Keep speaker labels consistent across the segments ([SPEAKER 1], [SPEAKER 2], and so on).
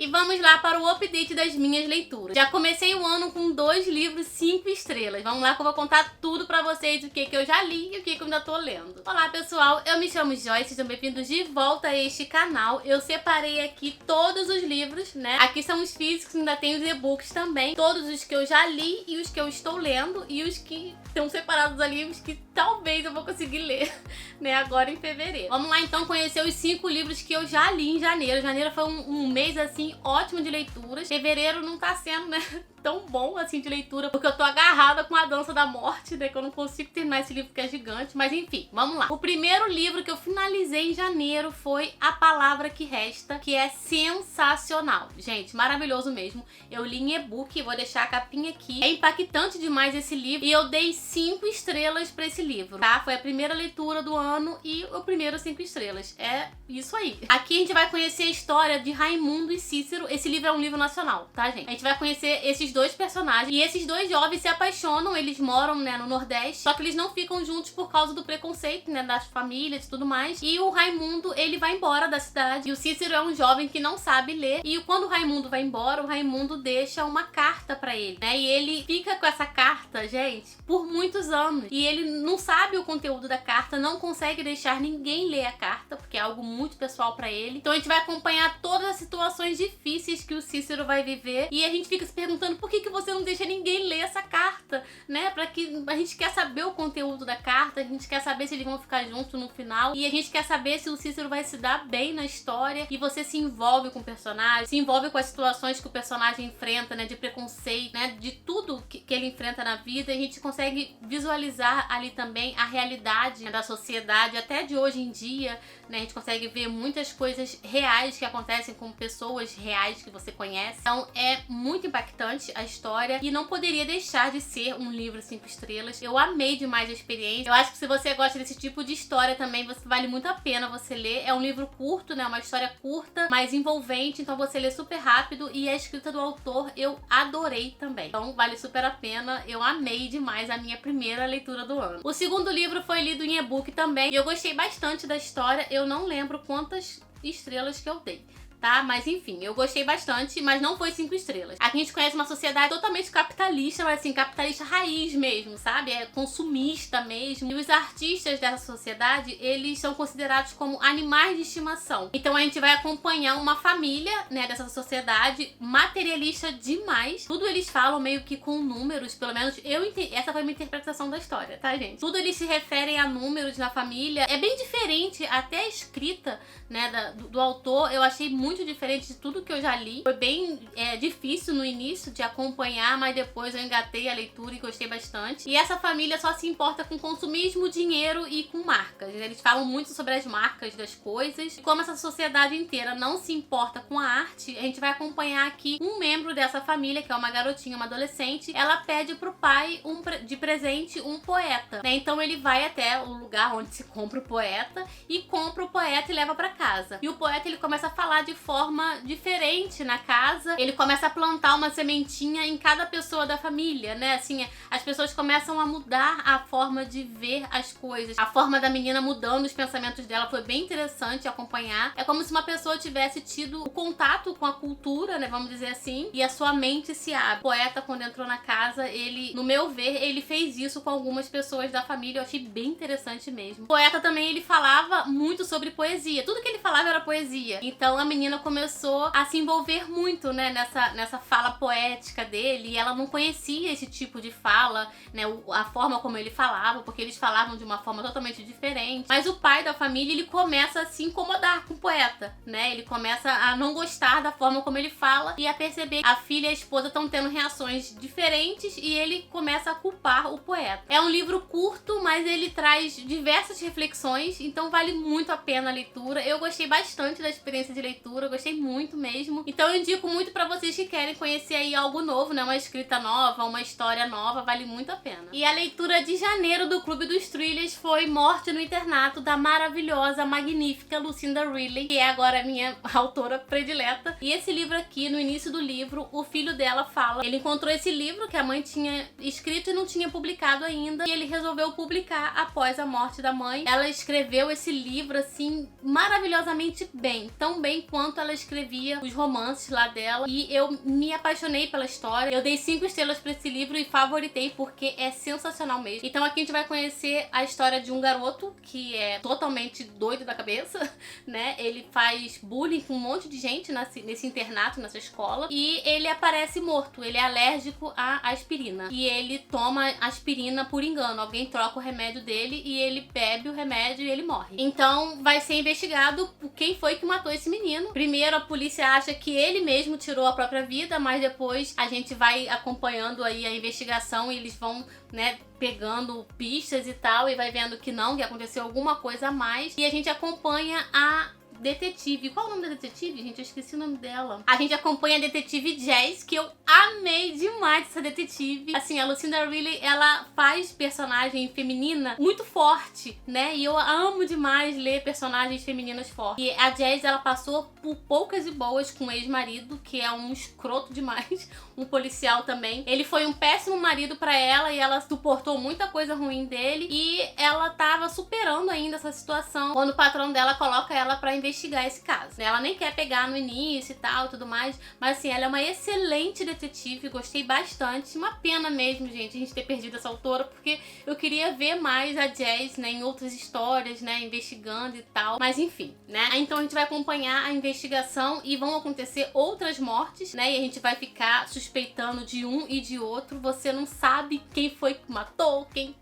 [SPEAKER 1] E vamos lá para o update das minhas leituras. Já comecei o ano com 2 livros 5 estrelas. Vamos lá que eu vou contar tudo pra vocês, o que eu já li e o que eu ainda tô lendo. Olá pessoal, eu me chamo Joyce, sejam bem-vindos de volta a este canal. Eu separei aqui todos os livros, né? Aqui são os físicos, ainda tem os e-books também. Todos os que eu já li e os que eu estou lendo e os que estão separados ali, os que talvez eu vou conseguir ler, né? Agora em fevereiro. Vamos lá então conhecer os 5 livros que eu já li em janeiro. Janeiro foi um mês assim ótimo de leituras. Fevereiro não tá sendo, né, tão bom assim de leitura, porque eu tô agarrada com A Dança da Morte, né, que eu não consigo terminar esse livro que é gigante, mas enfim, vamos lá. O primeiro livro que eu finalizei em janeiro foi A Palavra que Resta, que é sensacional. Gente, maravilhoso mesmo. Eu li em e-book, vou deixar a capinha aqui. É impactante demais esse livro e eu dei 5 estrelas pra esse livro, tá? Foi a primeira leitura do ano e o primeiro 5 estrelas. É isso aí. Aqui a gente vai conhecer a história de Raimundo e Cícero. Esse livro é um livro nacional, tá, gente? A gente vai conhecer esses 2 personagens. E esses 2 jovens se apaixonam, eles moram, né, no Nordeste, só que eles não ficam juntos por causa do preconceito, né, das famílias e tudo mais. E o Raimundo, ele vai embora da cidade. E o Cícero é um jovem que não sabe ler. E quando o Raimundo vai embora, o Raimundo deixa uma carta pra ele, né? E ele fica com essa carta, gente, por muitos anos. E ele não sabe o conteúdo da carta, não consegue deixar ninguém ler a carta, porque é algo muito pessoal pra ele. Então a gente vai acompanhar todas as situações difíceis que o Cícero vai viver. E a gente fica se perguntando por que você não deixa ninguém ler essa carta, né? Pra que a gente quer saber o conteúdo da carta, a gente quer saber se eles vão ficar juntos no final. E a gente quer saber se o Cícero vai se dar bem na história. E você se envolve com o personagem, se envolve com as situações que o personagem enfrenta, né? De preconceito, né? De tudo que ele enfrenta na vida. E a gente consegue visualizar ali também a realidade, né, da sociedade, até de hoje em dia, né? A gente consegue ver muitas coisas reais que acontecem com pessoas reais que você conhece. Então é muito impactante a história e não poderia deixar de ser um livro 5 estrelas. Eu amei demais a experiência. Eu acho que se você gosta desse tipo de história também, vale muito a pena você ler. É um livro curto, né? Uma história curta, mas envolvente, então você lê super rápido e a escrita do autor eu adorei também. Então vale super a pena. Eu amei demais a minha primeira leitura do ano. O segundo livro foi lido em e-book também e eu gostei bastante da história. Eu não lembro quantas estrelas que eu dei, tá? Mas enfim, eu gostei bastante, mas não foi 5 estrelas. Aqui a gente conhece uma sociedade totalmente capitalista, mas assim, capitalista raiz mesmo, sabe? É consumista mesmo. E os artistas dessa sociedade, eles são considerados como animais de estimação. Então a gente vai acompanhar uma família, né, dessa sociedade materialista demais. Tudo eles falam meio que com números, pelo menos eu entendi. Essa foi a minha interpretação da história, tá, gente? Tudo eles se referem a números na família. É bem diferente, até a escrita, né, do autor, eu achei muito diferente de tudo que eu já li. Foi bem difícil no início de acompanhar, mas depois eu engatei a leitura e gostei bastante. E essa família só se importa com consumismo, dinheiro e com marcas. Eles falam muito sobre as marcas das coisas. E como essa sociedade inteira não se importa com a arte, a gente vai acompanhar aqui um membro dessa família, que é uma garotinha, uma adolescente. Ela pede pro pai de presente um poeta, né? Então ele vai até o lugar onde se compra o poeta e compra o poeta e leva pra casa. E o poeta, ele começa a falar de forma diferente na casa. Ele começa a plantar uma sementinha em cada pessoa da família, né? Assim, as pessoas começam a mudar a forma de ver as coisas. A forma da menina mudando os pensamentos dela foi bem interessante acompanhar. É como se uma pessoa tivesse tido o contato com a cultura, né? Vamos dizer assim. E a sua mente se abre. O poeta, quando entrou na casa, ele, no meu ver, ele fez isso com algumas pessoas da família. Eu achei bem interessante mesmo. O poeta também, ele falava muito sobre poesia. Tudo que ele falava era poesia. Então a menina começou a se envolver muito, né, nessa fala poética dele, e ela não conhecia esse tipo de fala, né, a forma como ele falava, porque eles falavam de uma forma totalmente diferente. Mas o pai da família, ele começa a se incomodar com o poeta, né, ele começa a não gostar da forma como ele fala e a perceber que a filha e a esposa estão tendo reações diferentes e ele começa a culpar o poeta. É um livro curto, mas ele traz diversas reflexões, então vale muito a pena a leitura. Eu gostei bastante da experiência de leitura, eu gostei muito mesmo. Então eu indico muito pra vocês que querem conhecer aí algo novo, né? Uma escrita nova, uma história nova, vale muito a pena. E a leitura de janeiro do Clube dos Thrillers foi Morte no Internato, da maravilhosa, magnífica Lucinda Riley, que é agora a minha autora predileta. E esse livro aqui, no início do livro, o filho dela fala, ele encontrou esse livro que a mãe tinha escrito e não tinha publicado ainda, e ele resolveu publicar após a morte da mãe. Ela escreveu esse livro, assim, maravilhosamente bem, tão bem quanto enquanto ela escrevia os romances lá dela, e eu me apaixonei pela história. Eu dei 5 estrelas pra esse livro e favoritei porque é sensacional mesmo. Então aqui a gente vai conhecer a história de um garoto que é totalmente doido da cabeça, né? Ele faz bullying com um monte de gente nesse internato, nessa escola, e ele aparece morto. Ele é alérgico à aspirina e ele toma aspirina por engano. Alguém troca o remédio dele e ele bebe o remédio e ele morre. Então vai ser investigado por quem foi que matou esse menino. Primeiro a polícia acha que ele mesmo tirou a própria vida, mas depois a gente vai acompanhando aí a investigação e eles vão, né, pegando pistas e tal, e vai vendo que não, que aconteceu alguma coisa a mais. E a gente acompanha a detetive. Qual é o nome da detetive, gente? Eu esqueci o nome dela. A gente acompanha a detetive Jazz, que eu amei demais essa detetive. Assim, a Lucinda Riley, ela faz personagem feminina muito forte, né? E eu amo demais ler personagens femininas fortes. E a Jazz, ela passou por poucas e boas com o ex-marido, que é um escroto demais, um policial também. Ele foi um péssimo marido pra ela e ela suportou muita coisa ruim dele, e ela tava superando ainda essa situação quando o patrão dela coloca ela pra investigar esse caso. Ela nem quer pegar no início e tal e tudo mais, mas assim, ela é uma excelente detetive, gostei bastante. Uma pena mesmo, gente, a gente ter perdido essa autora, porque eu queria ver mais a Jazz, né, em outras histórias, né, investigando e tal, mas enfim, né. Então a gente vai acompanhar a investigação e vão acontecer outras mortes, né, e a gente vai ficar suspeitando de um e de outro. Você não sabe quem foi que matou, quem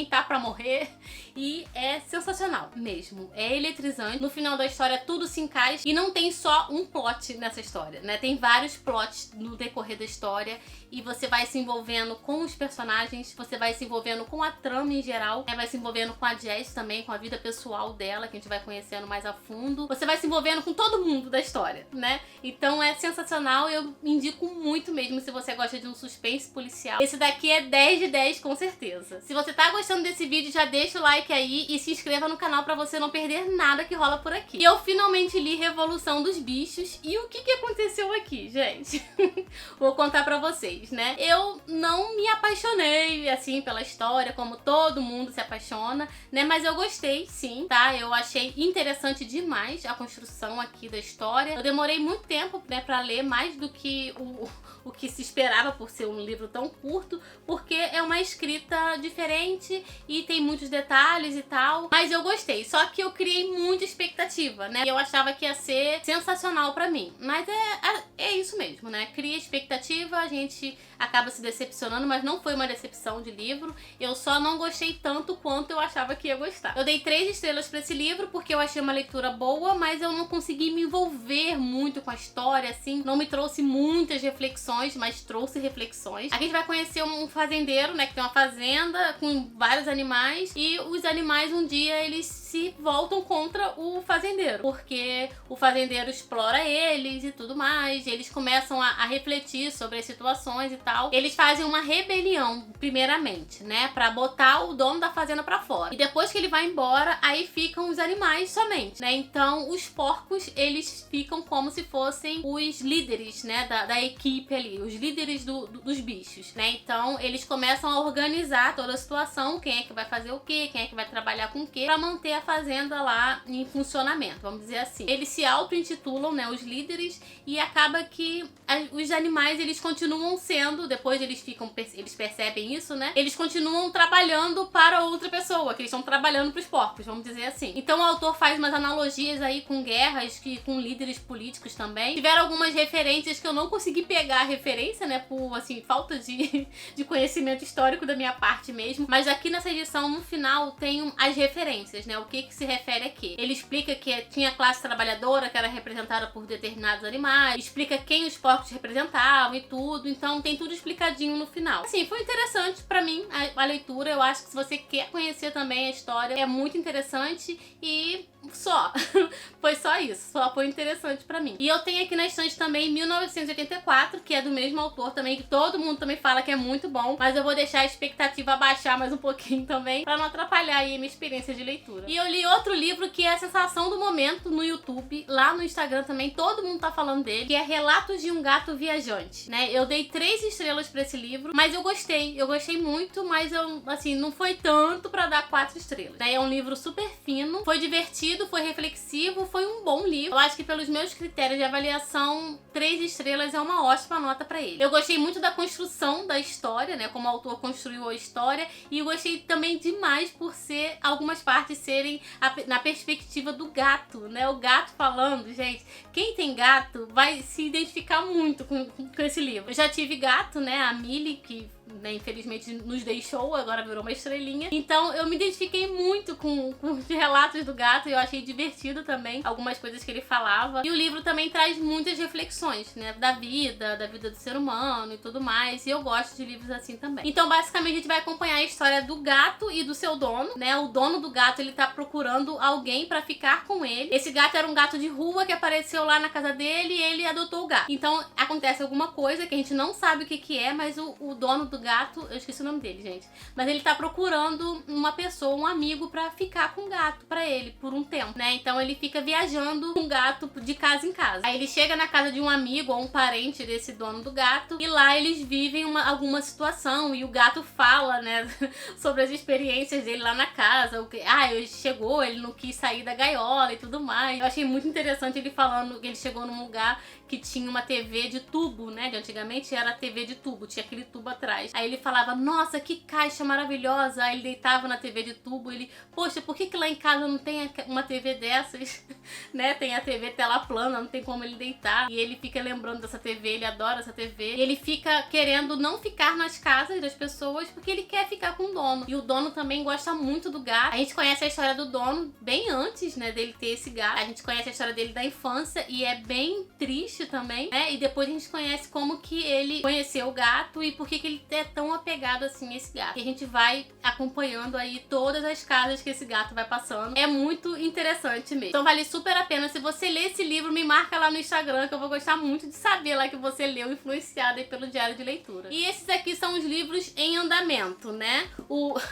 [SPEAKER 1] tá pra morrer, e é sensacional mesmo, é eletrizante. No final da história tudo se encaixa e não tem só um plot nessa história, né? Tem vários plots no decorrer da história e você vai se envolvendo com os personagens, você vai se envolvendo com a trama em geral, né? Vai se envolvendo com a Jazz também, com a vida pessoal dela, que a gente vai conhecendo mais a fundo. Você vai se envolvendo com todo mundo da história, né? Então é sensacional, eu indico muito mesmo se você gosta de um suspense policial. Esse daqui é 10 de 10 com certeza. Se você tá gostando desse vídeo, já deixa o like aí e se inscreva no canal pra você não perder nada que rola por aqui. E eu finalmente li Revolução dos Bichos, e o que aconteceu aqui, gente? Vou contar pra vocês, né? Eu não me apaixonei, assim, pela história, como todo mundo se apaixona, né? Mas eu gostei, sim, tá? Eu achei interessante demais a construção aqui da história. Eu demorei muito tempo, né, pra ler, mais do que o que se esperava por ser um livro tão curto, porque é uma escrita diferente e tem muitos detalhes e tal, mas eu gostei. Só que eu criei muita expectativa, né? Eu achava que ia ser sensacional pra mim, mas é isso mesmo, né? Cria expectativa, a gente acaba se decepcionando, mas não foi uma decepção de livro. Eu só não gostei tanto quanto eu achava que ia gostar. Eu dei 3 estrelas pra esse livro porque eu achei uma leitura boa, mas eu não consegui me envolver muito com a história, assim, não me trouxe muitas reflexões, mas trouxe reflexões. Aqui a gente vai conhecer um fazendeiro, né, que tem uma fazenda com vários animais, e os animais um dia eles se voltam contra o fazendeiro, porque o fazendeiro explora eles e tudo mais, e eles começam a refletir sobre as situações e tal. Eles fazem uma rebelião, primeiramente, né, pra botar o dono da fazenda pra fora. E depois que ele vai embora, aí ficam os animais somente, né? Então os porcos, eles ficam como se fossem os líderes, né, da equipe ali, os líderes dos bichos, né? Então eles começam a organizar toda a situação, quem é que vai fazer o quê, quem é que vai trabalhar com o quê, pra manter a fazenda lá em funcionamento, vamos dizer assim. Eles se auto-intitulam, né, os líderes, e acaba que os animais, eles continuam sendo, depois eles percebem isso, né? Eles continuam trabalhando para outra pessoa, que eles estão trabalhando pros porcos, vamos dizer assim. Então o autor faz umas analogias aí com guerras, com líderes políticos também. Tiveram algumas referências que eu não consegui pegar a referência, né, por, assim, falta de conhecimento histórico da minha parte mesmo. Mas aqui nessa edição, no final, tem as referências, né, o que se refere a quê. Ele explica que tinha classe trabalhadora, que era representada por determinados animais, explica quem os porcos representavam e tudo, então tem tudo explicadinho no final. Assim, foi interessante pra mim a leitura, eu acho que se você quer conhecer também a história, é muito interessante e só. Foi só isso, só foi interessante pra mim. E eu tenho aqui na estante também 1984, que é do mesmo autor também, que todo mundo também fala que é muito bom, mas eu vou deixar a expectativa baixar mais um pouquinho também, pra não atrapalhar aí a minha experiência de leitura. E eu li outro livro que é a sensação do momento no YouTube, lá no Instagram também, todo mundo tá falando dele, que é Relatos de um Gato Viajante, né? Eu dei 3 estrelas pra esse livro, mas eu gostei muito, mas eu, assim, não foi tanto pra dar 4 estrelas, né? É um livro super fino, foi divertido, divertido, foi reflexivo, foi um bom livro. Eu acho que pelos meus critérios de avaliação, 3 estrelas é uma ótima nota pra ele. Eu gostei muito da construção da história, né, como o autor construiu a história, e eu gostei também demais por ser algumas partes serem na perspectiva do gato, né, o gato falando. Gente, quem tem gato vai se identificar muito com esse livro. Eu já tive gato, né, a Millie, que infelizmente nos deixou, agora virou uma estrelinha. Então eu me identifiquei muito com os relatos do gato, e eu achei divertido também algumas coisas que ele falava. E o livro também traz muitas reflexões, né, da vida do ser humano e tudo mais, e eu gosto de livros assim também. Então basicamente a gente vai acompanhar a história do gato e do seu dono, né, o dono do gato, ele tá procurando alguém pra ficar com ele. Esse gato era um gato de rua que apareceu lá na casa dele, e ele adotou o gato. Então acontece alguma coisa que a gente não sabe o que é, mas o dono do gato, eu esqueci o nome dele, gente, mas ele tá procurando uma pessoa, um amigo pra ficar com o gato pra ele por um tempo, né? Então ele fica viajando com o gato de casa em casa. Aí ele chega na casa de um amigo ou um parente desse dono do gato, e lá eles vivem alguma situação, e o gato fala, né, sobre as experiências dele lá na casa. Ele chegou, ele não quis sair da gaiola e tudo mais. Eu achei muito interessante ele falando que ele chegou num lugar que tinha uma TV de tubo, né? De antigamente era TV de tubo, tinha aquele tubo atrás. Aí ele falava, nossa, que caixa maravilhosa. Aí ele deitava na TV de tubo, ele, poxa, por que lá em casa não tem uma TV dessas? Né? Tem a TV tela plana, não tem como ele deitar. E ele fica lembrando dessa TV, ele adora essa TV. E ele fica querendo não ficar nas casas das pessoas, porque ele quer ficar com o dono. E o dono também gosta muito do gato. A gente conhece a história do dono bem antes, né, dele ter esse gato. A gente conhece a história dele da infância, e é bem triste também, né? E depois a gente conhece como que ele conheceu o gato e por que ele é tão apegado assim a esse gato. E a gente vai acompanhando aí todas as casas que esse gato vai passando. É muito interessante mesmo. Então vale super a pena. Se você ler esse livro, me marca lá no Instagram, que eu vou gostar muito de saber lá que você leu, influenciada aí pelo diário de leitura. E esses aqui são os livros em andamento, né?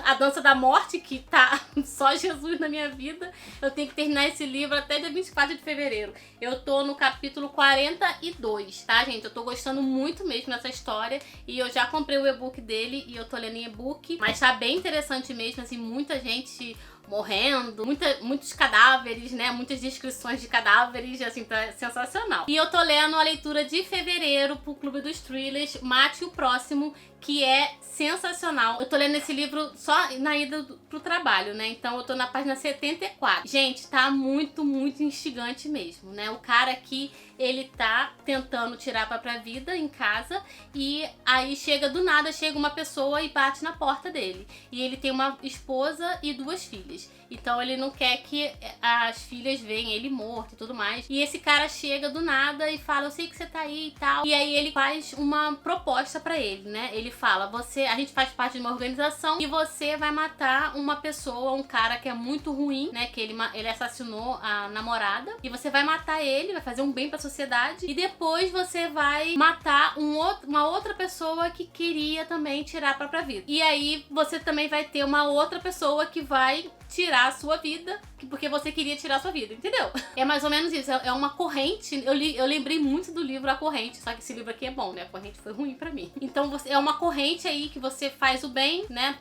[SPEAKER 1] A Dança da Morte, que tá só Jesus na minha vida. Eu tenho que terminar esse livro até dia 24 de fevereiro. Eu tô no capítulo 42, tá, gente? Eu tô gostando muito mesmo dessa história, e eu já comprei o e-book dele e eu tô lendo em e-book, mas tá bem interessante mesmo, assim, muita gente morrendo, muitos cadáveres, né? Muitas descrições de cadáveres, assim, tá sensacional. E eu tô lendo a leitura de fevereiro pro Clube dos Thrillers, Mate o Próximo, que é sensacional. Eu tô lendo esse livro só na ida pro trabalho, né? Então eu tô na página 74. Gente, tá muito, muito instigante mesmo, né? O cara aqui, ele tá tentando tirar a própria vida em casa, e aí do nada chega uma pessoa e bate na porta dele. E ele tem uma esposa e 2 filhas. Então ele não quer que as filhas vejam ele morto e tudo mais. E esse cara chega do nada e fala, eu sei que você tá aí e tal. E aí ele faz uma proposta pra ele, né? Ele fala, a gente faz parte de uma organização e você vai matar uma pessoa, um cara que é muito ruim, né? Que ele assassinou a namorada. E você vai matar ele, vai fazer um bem pra sociedade. E depois você vai matar uma outra pessoa que queria também tirar a própria vida. E aí você também vai ter uma outra pessoa que vai tirar a sua vida, porque você queria tirar a sua vida, entendeu? É mais ou menos isso, é uma corrente. Eu lembrei muito do livro A Corrente, só que esse livro aqui é bom, né? A corrente foi ruim pra mim. Então é uma corrente aí que você faz o bem, né?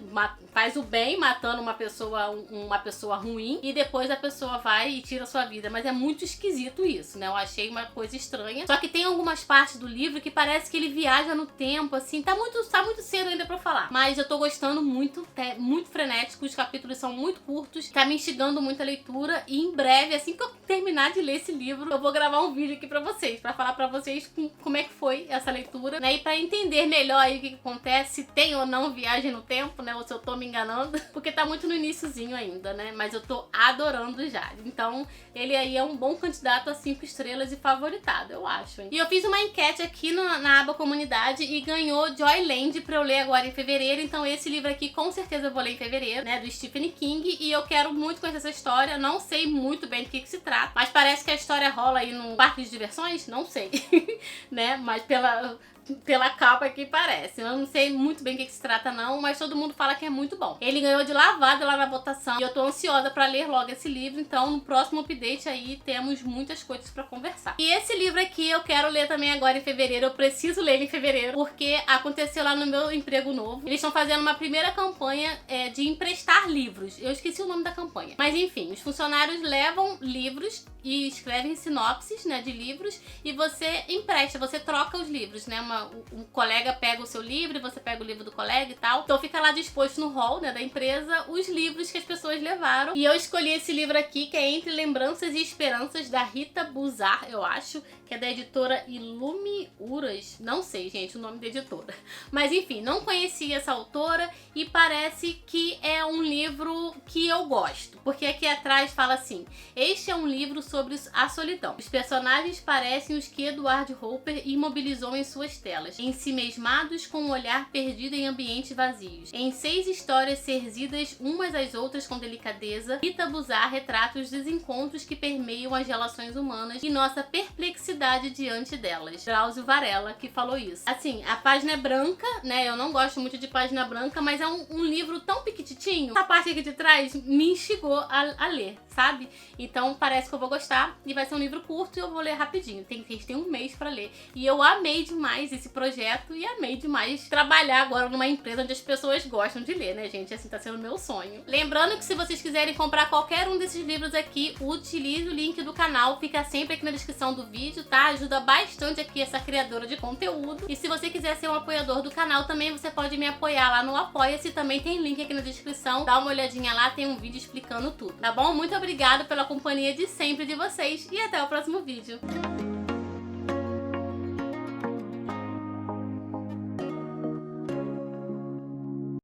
[SPEAKER 1] Faz o bem matando uma pessoa ruim, e depois a pessoa vai e tira a sua vida. Mas é muito esquisito isso, né? Eu achei uma coisa estranha. Só que tem algumas partes do livro que parece que ele viaja no tempo, assim. Tá muito cedo ainda pra eu falar. Mas eu tô gostando muito, é muito frenético, os capítulos são muito curtos. Tá me instigando muito a leitura, e em breve, assim que eu terminar de ler esse livro, eu vou gravar um vídeo aqui pra vocês, pra falar pra vocês como é que foi essa leitura, né, e pra entender melhor aí o que acontece, se tem ou não viagem no tempo, né, ou se eu tô me enganando, porque tá muito no iniciozinho ainda, né, mas eu tô adorando já. Então ele aí é um bom candidato a 5 estrelas e favoritado, eu acho, hein? E eu fiz uma enquete aqui na aba comunidade e ganhou Joyland pra eu ler agora em fevereiro. Então esse livro aqui com certeza eu vou ler em fevereiro, né, do Stephen King, e eu quero muito conhecer essa história. Não sei muito bem do que se trata, mas parece que a história rola aí num parque de diversões, não sei, né, mas pela capa que parece. Eu não sei muito bem o que se trata não, mas todo mundo fala que é muito bom. Ele ganhou de lavada lá na votação e eu tô ansiosa pra ler logo esse livro, então no próximo update aí temos muitas coisas pra conversar. E esse livro aqui eu quero ler também agora em fevereiro, eu preciso ler ele em fevereiro, porque aconteceu lá no meu emprego novo. Eles estão fazendo uma primeira campanha de emprestar livros. Eu esqueci o nome da campanha. Mas enfim, os funcionários levam livros e escrevem sinopses, né, de livros e você empresta, você troca os livros, né? Um colega pega o seu livro e você pega o livro do colega e tal. Então fica lá disposto no hall, né, da empresa os livros que as pessoas levaram. E eu escolhi esse livro aqui, que é Entre Lembranças e Esperanças, da Rita Buzar, eu acho, que é da editora Ilumiuras. Não sei, gente, o nome da editora. Mas enfim, não conhecia essa autora e parece que é um livro que eu gosto. Porque aqui atrás fala assim: este é um livro sobre a solidão. Os personagens parecem os que Edward Hopper imobilizou em suas telas, ensimesmados com um olhar perdido em ambientes vazios. Em 6 histórias serzidas umas às outras com delicadeza, Rita Buzar retrata os desencontros que permeiam as relações humanas e nossa perplexidade diante delas. Drauzio Varela que falou isso. Assim, a página é branca, né? Eu não gosto muito de página branca, mas é um livro tão pequititinho. Essa parte aqui de trás me instigou a ler, sabe? Então parece que eu vou gostar e vai ser um livro curto e eu vou ler rapidinho. A gente tem um mês pra ler. E eu amei demais esse projeto e amei demais trabalhar agora numa empresa onde as pessoas gostam de ler, né, gente? Assim, tá sendo meu sonho. Lembrando que se vocês quiserem comprar qualquer um desses livros aqui, utilize o link do canal, fica sempre aqui na descrição do vídeo, tá? Ajuda bastante aqui essa criadora de conteúdo. E se você quiser ser um apoiador do canal também, você pode me apoiar lá no Apoia-se, também tem link aqui na descrição. Dá uma olhadinha lá, tem um vídeo explicando tudo, tá bom? Muito obrigada pela companhia de sempre de vocês e até o próximo vídeo.